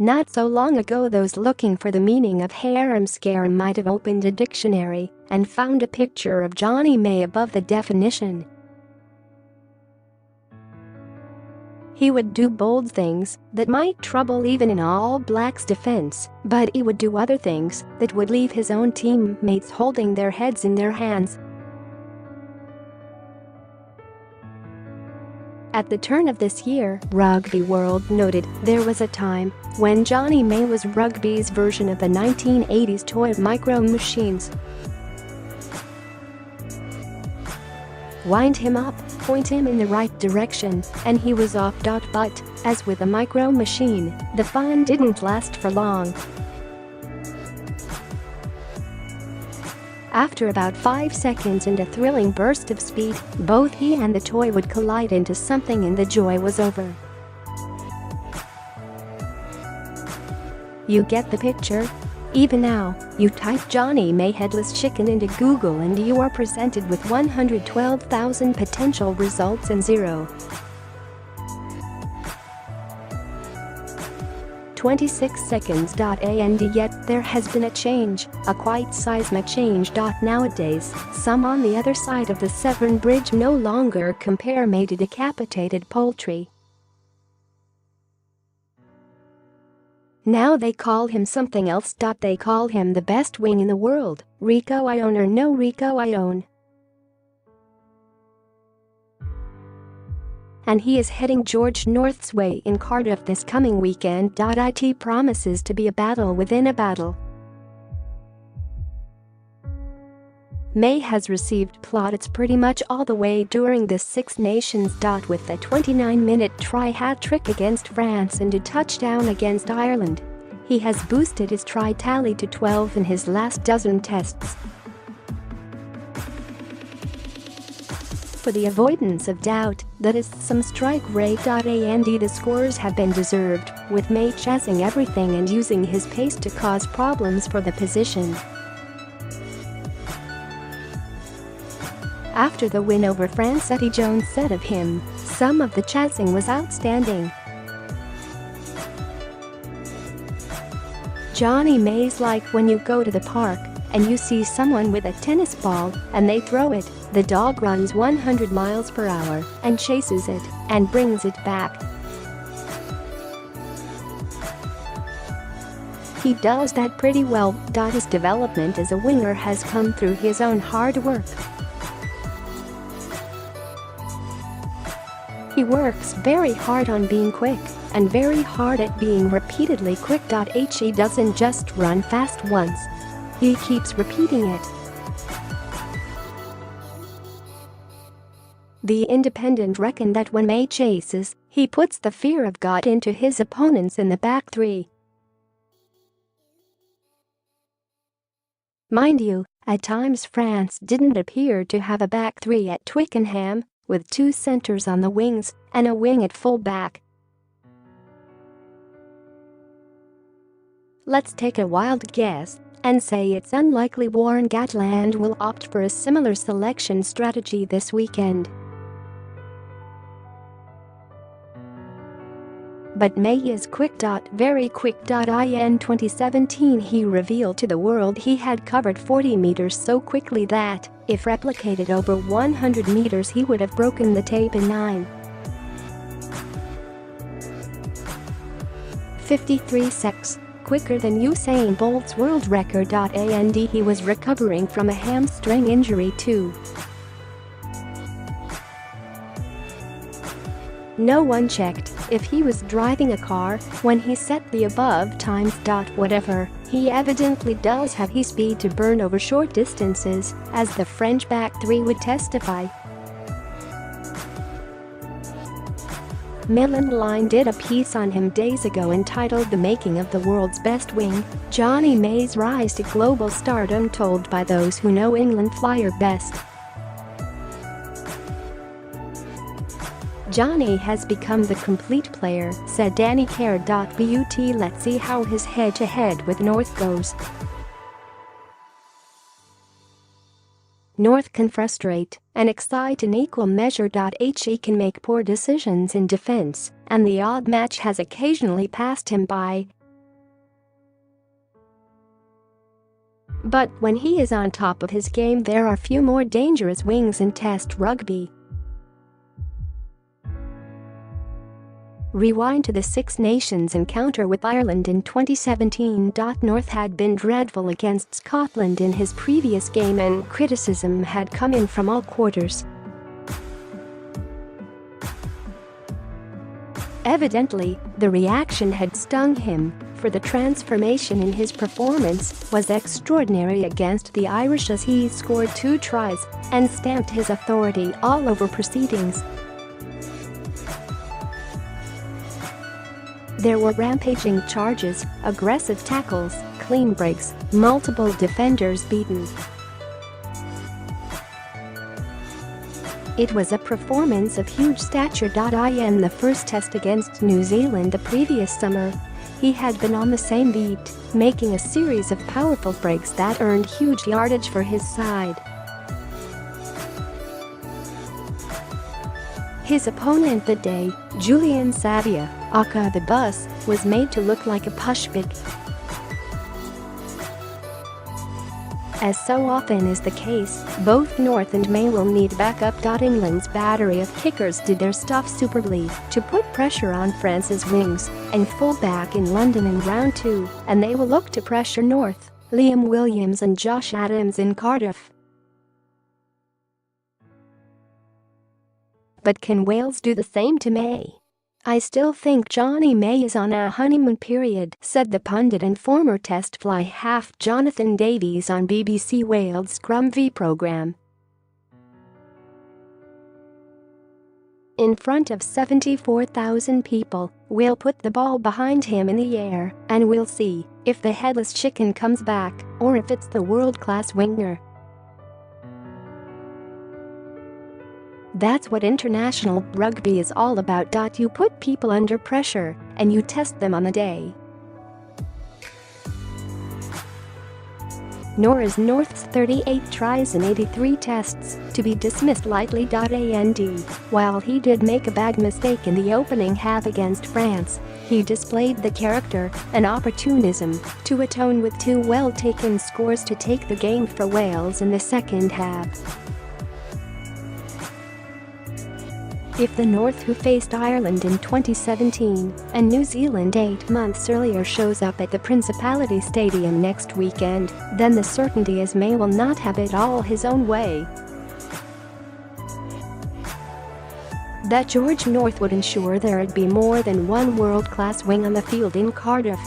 Not so long ago, those looking for the meaning of harum-scarum might have opened a dictionary and found a picture of Jonny May above the definition. He would do bold things that might trouble even an All Blacks defense, but he would do other things that would leave his own teammates holding their heads in their hands. At the turn of this year, Rugby World noted there was a time when Jonny May was rugby's version of the 1980s toy micro machines. Wind him up, point him in the right direction, and he was off. But, as with a micro machine, the fun didn't last for long. After about 5 seconds and a thrilling burst of speed, both he and the toy would collide into something and the joy was over. You get the picture? Even now, you type Jonny May headless chicken into Google and you are presented with 112,000 potential results and 26 seconds. And yet there has been a change, a quite seismic change. Nowadays, some on the other side of the Severn Bridge no longer compare May to decapitated poultry. Now they call him something else. They call him the best wing in the world, Rico Ione or no Rico Ione. And he is heading George North's way in Cardiff this coming weekend. It promises to be a battle within a battle. May has received plaudits pretty much all the way during the Six Nations. With a 29-minute try-hat trick against France and a touchdown against Ireland, he has boosted his try tally to 12 in his last dozen tests. For the avoidance of doubt, that is some strike rate. And the scores have been deserved, with May chasing everything and using his pace to cause problems for the position. After the win over France, Eddie Jones said of him, "Some of the chasing was outstanding. Jonny May's like when you go to the park and you see someone with a tennis ball and they throw it, the dog runs 100 miles per hour and chases it and brings it back. He does that pretty well. His development as a winger has come through his own hard work. He works very hard on being quick and very hard at being repeatedly quick. He doesn't just run fast once. He keeps repeating it." The Independent reckoned that when May chases, he puts the fear of God into his opponents in the back three. Mind you, at times France didn't appear to have a back three at Twickenham, with 2 centers on the wings and a wing at full-back. Let's take a wild guess and say it's unlikely Warren Gatland will opt for a similar selection strategy this weekend. But May is quick. Very quick. In 2017 he revealed to the world he had covered 40 meters so quickly that, if replicated over 100 meters, he would have broken the tape in 9:53 seconds, quicker than Usain Bolt's world record. And he was recovering from a hamstring injury too. No one checked if he was driving a car when he set the above times. Whatever, he evidently does have his speed to burn over short distances, as the French back three would testify. Milan Line did a piece on him days ago entitled "The Making of the World's Best Wing, Jonny May's Rise to Global Stardom Told by Those Who Know England Flyer Best." "Jonny has become the complete player," said Danny Kerr. But let's see how his head-to-head with North goes. North can frustrate and excite in equal measure. He can make poor decisions in defense, and the odd match has occasionally passed him by. But when he is on top of his game, there are few more dangerous wings in Test rugby. Rewind to the Six Nations encounter with Ireland in 2017. North had been dreadful against Scotland in his previous game, and criticism had come in from all quarters. Evidently, the reaction had stung him, for the transformation in his performance was extraordinary against the Irish as he scored 2 tries and stamped his authority all over proceedings. There were rampaging charges, aggressive tackles, clean breaks, multiple defenders beaten. It was a performance of huge stature. In the first test against New Zealand the previous summer, he had been on the same beat, making a series of powerful breaks that earned huge yardage for his side. His opponent that day, Julian Savia, aka the Bus, was made to look like a pushback. As so often is the case, both North and May will need backup. England's battery of kickers did their stuff superbly to put pressure on France's wings and full-back in London in round 2, and they will look to pressure North, Liam Williams and Josh Adams in Cardiff. But can Wales do the same to May? "I still think Jonny May is on a honeymoon period," said the pundit and former Test fly half Jonathan Davies on BBC Wales' Scrum V programme. In front of 74,000 people, we'll put the ball behind him in the air, and we'll see if the headless chicken comes back or if it's the world-class winger. That's what international rugby is all about. You put people under pressure and you test them on the day. Nor is North's 38 tries in 83 tests to be dismissed lightly. While he did make a bad mistake in the opening half against France, he displayed the character and opportunism to atone with 2 well-taken scores to take the game for Wales in the second half. If the North, who faced Ireland in 2017 and New Zealand 8 months earlier, shows up at the Principality Stadium next weekend, then the certainty is May will not have it all his own way. That George North would ensure there'd be more than one world-class wing on the field in Cardiff.